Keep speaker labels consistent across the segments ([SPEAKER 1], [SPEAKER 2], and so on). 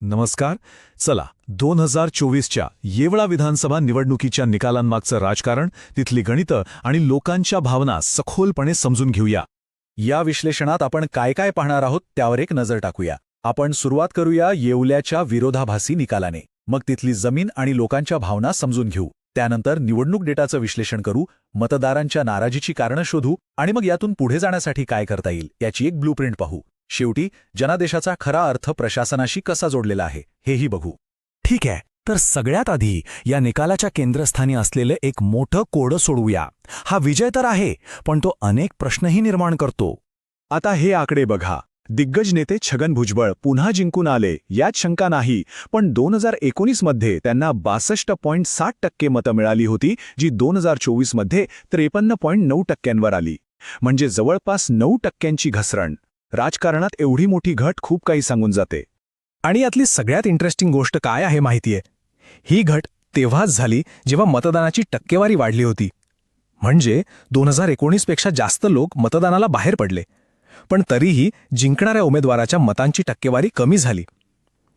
[SPEAKER 1] नमस्कार. चला 2024च्या येवला विधानसभा निवडणुकीच्या निकालांमागचं राजकारण, तिथली गणितं आणि लोकांच्या भावना सखोलपणे समजून घेऊया. या विश्लेषणात आपण काय काय पाहणार आहोत त्यावर एक नजर टाकूया. आपण सुरुवात करूया येवल्याच्या विरोधाभासी निकालाने. मग तिथली जमीन आणि लोकांच्या भावना समजून घेऊ. त्यानंतर निवडणूक डेटाचं विश्लेषण करू, मतदारांच्या नाराजीची कारणं शोधू आणि मग यातून पुढे जाण्यासाठी काय करता येईल याची एक ब्लूप्रिंट पाहू. शेवटी जनादेशाचा खरा अर्थ प्रशासनाशी कसा जोडलेला आहे हेही बघू.
[SPEAKER 2] ठीक आहे, तर सगळ्यात आधी या निकालाच्या केंद्रस्थानी असलेलं एक मोठं कोडं सोडवूया. हा विजय तर आहे, पण तो अनेक प्रश्नही निर्माण करतो.
[SPEAKER 1] आता हे आकडे बघा. दिग्गज नेते छगन भुजबळ पुन्हा जिंकून आले यात शंका नाही, पण 2019 मध्ये त्यांना 62.7% मतं मिळाली होती, जी 2024 मध्ये 53.9%वर आली. म्हणजे जवळपास 9%ची घसरण. राजकारणात एवढी मोठी घट खूप काही सांगून जाते.
[SPEAKER 2] आणि यातली सगळ्यात इंटरेस्टिंग गोष्ट काय आहे माहितीये? ही घट तेव्हाच झाली जेव्हा मतदानाची टक्केवारी वाढली होती. म्हणजे 2019 पेक्षा जास्त लोक मतदानाला बाहेर पडले, पण तरीही जिंकणाऱ्या उमेदवाराच्या मतांची टक्केवारी कमी झाली.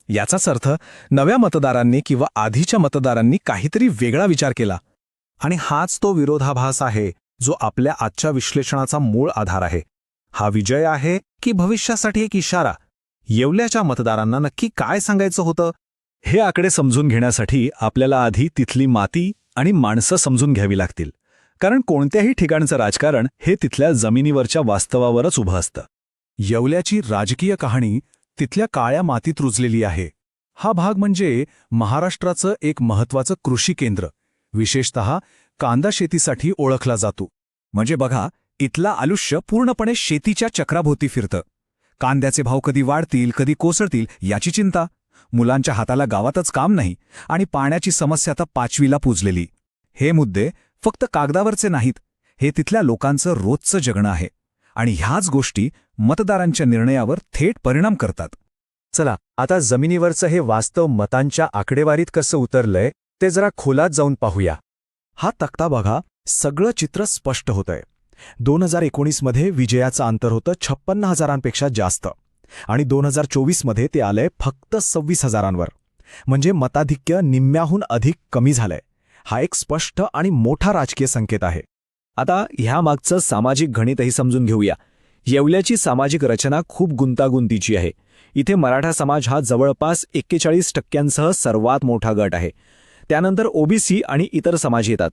[SPEAKER 2] याचाच अर्थ नव्या मतदारांनी किंवा आधीच्या मतदारांनी काहीतरी वेगळा विचार केला.
[SPEAKER 1] आणि हाच तो विरोधाभास आहे जो आपल्या आजच्या विश्लेषणाचा मूळ आधार आहे. हा विजय आहे की भविष्यासाठी एक इशारा? येवल्याच्या मतदारांना नक्की काय सांगायचं होतं? हे आकडे समजून घेण्यासाठी आपल्याला आधी तिथली माती आणि माणसं समजून घ्यावी लागतील. कारण कोणत्याही ठिकाणचं राजकारण हे तिथल्या जमिनीवरच्या वास्तवावरच उभं असतं. येवल्याची राजकीय कहाणी तिथल्या काळ्या मातीत रुजलेली आहे. हा भाग म्हणजे महाराष्ट्राचं एक महत्त्वाचं कृषी केंद्र, विशेषतः कांदा शेतीसाठी ओळखला जातो. म्हणजे बघा, इथलं आयुष्य पूर्णपणे शेतीच्या चक्राभोवती फिरतं. कांद्याचे भाव कधी वाढतील कधी कोसळतील याची चिंता. मुलांच्या हाताला गावातच काम नाही आणि पाण्याची समस्या आता 5वीला पुजलेली. हे मुद्दे फक्त कागदावरचे नाहीत, हे तिथल्या लोकांचं रोजचं जगणं आहे. आणि ह्याच गोष्टी मतदारांच्या निर्णयावर थेट परिणाम करतात. चला आता जमिनीवरचं हे वास्तव मतांच्या आकडेवारीत कसं उतरलंय ते जरा खोलात जाऊन पाहूया. हा तक्ता बघा, सगळं चित्र स्पष्ट होतंय. 2019 मध्ये विजयाचं अंतर होतं 56,000पेक्षा जास्त आणि 2024 मध्ये ते आलंय फक्त 26,000वर. म्हणजे मताधिक्य निम्म्याहून अधिक कमी झालंय. हा एक स्पष्ट आणि मोठा राजकीय संकेत आहे. आता ह्यामागचं सामाजिक गणितही समजून घेऊया. येवल्याची सामाजिक रचना खूप गुंतागुंतीची आहे. इथे मराठा समाज हा जवळपास 41% सर्वात मोठा गट आहे. त्यानंतर ओबीसी आणि इतर समाज येतात.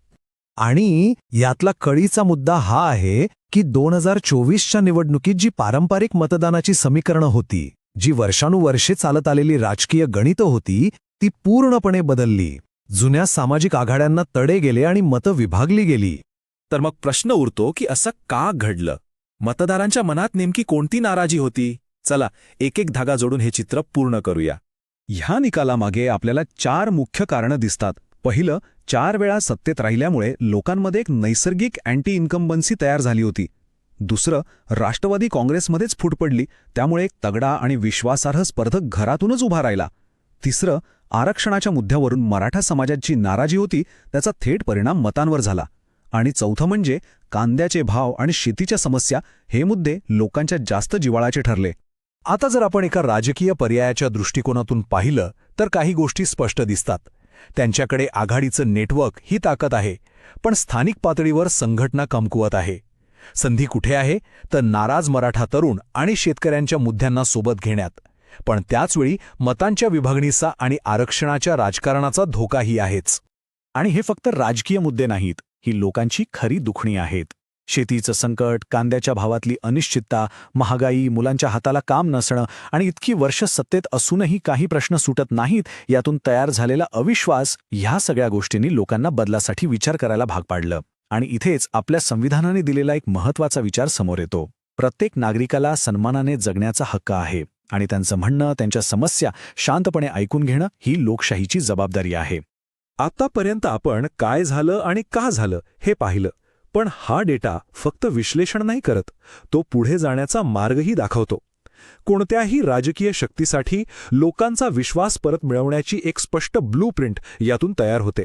[SPEAKER 1] आणि यातला कळीचा मुद्दा हा आहे की 2024च्या निवडणुकीत जी पारंपरिक मतदानाची समीकरणं होती, जी वर्षानुवर्षे चालत आलेली राजकीय गणितं होती, ती पूर्णपणे बदलली. जुन्या सामाजिक आघाड्यांना तडे गेले आणि मतं विभागली गेली. तर मग प्रश्न उरतो की असं का घडलं? मतदारांच्या मनात नेमकी कोणती नाराजी होती? चला एक एक धागा जोडून हे चित्र पूर्ण करूया. ह्या निकालामागे आपल्याला 4 मुख्य कारणं दिसतात. पहिलं, 4 वेळा सत्तेत राहिल्यामुळे लोकांमध्ये एक नैसर्गिक अँटी इन्कम्बन्सी तयार झाली होती. दुसरं, राष्ट्रवादी काँग्रेसमध्येच फूट पडली, त्यामुळे एक तगडा आणि विश्वासार्ह स्पर्धक घरातूनच उभा राहिला. तिसरं, आरक्षणाच्या मुद्द्यावरून मराठा समाजाची नाराजी होती, त्याचा थेट परिणाम मतांवर झाला. आणि चौथं म्हणजे कांद्याचे भाव आणि शेतीच्या समस्या, हे मुद्दे लोकांच्या जास्त जिव्हाळ्याचे ठरले. आता जर आपण एका राजकीय पर्यायाच्या दृष्टिकोनातून पाहिलं तर काही गोष्टी स्पष्ट दिसतात. त्यांच्याकडे आघाडीचं नेटवर्क ही ताकद आहे, पण स्थानिक पातळीवर संघटना कमकुवत आहे. संधी कुठे आहे तर नाराज मराठा तरुण आणि शेतकऱ्यांच्या मुद्द्यांना सोबत घेण्यात. पण त्याचवेळी मतांच्या विभागणीचा आणि आरक्षणाच्या राजकारणाचा धोकाही आहेच. आणि हे फक्त राजकीय मुद्दे नाहीत, ही लोकांची खरी दुखणी आहेत. शेतीचं संकट, कांद्याच्या भावातली अनिश्चितता, महागाई, मुलांच्या हाताला काम नसणं आणि इतकी वर्ष सत्तेत असूनही काही प्रश्न सुटत नाहीत, यातून तयार झालेला अविश्वास, ह्या सगळ्या गोष्टींनी लोकांना बदलासाठी विचार करायला भाग पाडलं. आणि इथेच आपल्या संविधानाने दिलेला एक महत्त्वाचा विचार समोर येतो. प्रत्येक नागरिकाला सन्मानाने जगण्याचा हक्क आहे आणि त्यांचं म्हणणं, त्यांच्या समस्या शांतपणे ऐकून घेणं ही लोकशाहीची जबाबदारी आहे. आतापर्यंत आपण काय झालं आणि का झालं हे पाहिलं, पण हा डेटा फक्त विश्लेषण नाही करत, तो पुढे जाण्याचा मार्गही दाखवतो. कोणत्याही राजकीय शक्तीसाठी लोकांचा विश्वास परत मिळवण्याची एक स्पष्ट ब्लूप्रिंट यातून तयार होते.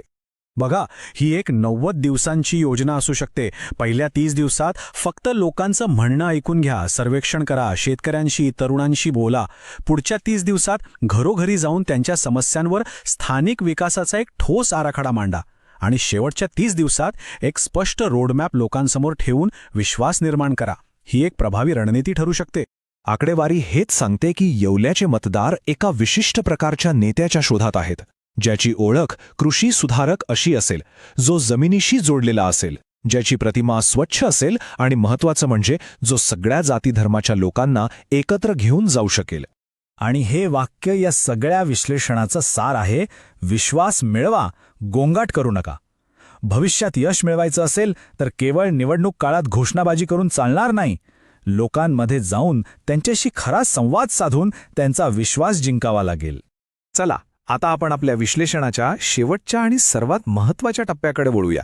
[SPEAKER 1] बघा, ही एक 90 दिवसांची योजना असू शकते. पहिल्या 30 दिवसात फक्त लोकांचं म्हणणं ऐकून घ्या, सर्वेक्षण करा, शेतकऱ्यांशी, तरुणांशी बोला. पुढच्या 30 दिवसात घरोघरी जाऊन त्यांच्या समस्यांवर स्थानिक विकासाचा एक ठोस आराखडा मांडा. आणि शेवटच्या 30 दिवसात एक स्पष्ट रोडमॅप लोकांसमोर ठेवून विश्वास निर्माण करा. ही एक प्रभावी रणनीती ठरू शकते.
[SPEAKER 2] आकडेवारी हेच सांगते की येवल्याचे मतदार एका विशिष्ट प्रकारच्या नेत्याच्या शोधात आहेत, ज्याची ओळख कृषी सुधारक अशी असेल, जो जमिनीशी जोडलेला असेल, ज्याची प्रतिमा स्वच्छ असेल आणि महत्त्वाचं म्हणजे जो सगळ्या जातीधर्माच्या लोकांना एकत्र घेऊन जाऊ शकेल.
[SPEAKER 1] आणि हे वाक्य या सगळ्या विश्लेषणाचं सार आहे. विश्वास मिळवा, गोंगाट करू नका. भविष्यात यश मिळवायचं असेल तर केवळ निवडणूक काळात घोषणाबाजी करून चालणार नाही. लोकांमध्ये जाऊन त्यांच्याशी खरा संवाद साधून त्यांचा विश्वास जिंकावा लागेल.
[SPEAKER 2] चला, आता आपण आपल्या विश्लेषणाच्या शेवटच्या आणि सर्वात महत्त्वाच्या टप्प्याकडे वळूया.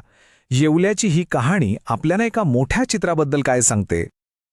[SPEAKER 2] येवल्याची ही कहाणी आपल्याला एका मोठ्या चित्राबद्दल काय सांगते?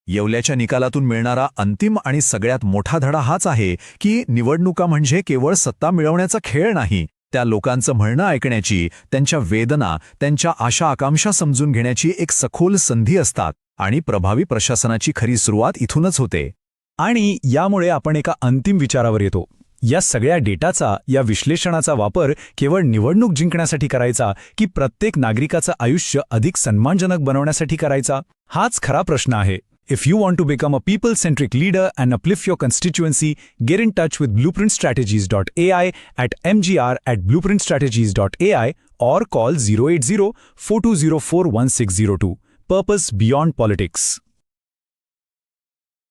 [SPEAKER 2] येवल्याच्या निकालातून मिळणारा अंतिम आणि सगळ्यात मोठा धडा हाच आहे की निवडणुका म्हणजे केवळ सत्ता मिळवण्याचा खेळ नाही. त्या लोकांचं म्हणणं ऐकण्याची, त्यांच्या वेदना, त्यांच्या आशा आकांक्षा समजून घेण्याची एक सखोल संधी असतात. आणि प्रभावी प्रशासनाची खरी सुरुवात इथूनच होते.
[SPEAKER 1] आणि यामुळे आपण एका अंतिम विचारावर येतो. या सगळ्या डेटाचा, या विश्लेषणाचा वापर केवळ निवडणूक जिंकण्यासाठी करायचा की प्रत्येक नागरिकाचं आयुष्य अधिक सन्मानजनक बनवण्यासाठी करायचा? हाच खरा प्रश्न आहे. If you want to become a people-centric leader and uplift your constituency, get in touch with blueprintstrategies.ai at mgr@blueprintstrategies.ai or call 080-4204-1602. Purpose Beyond Politics.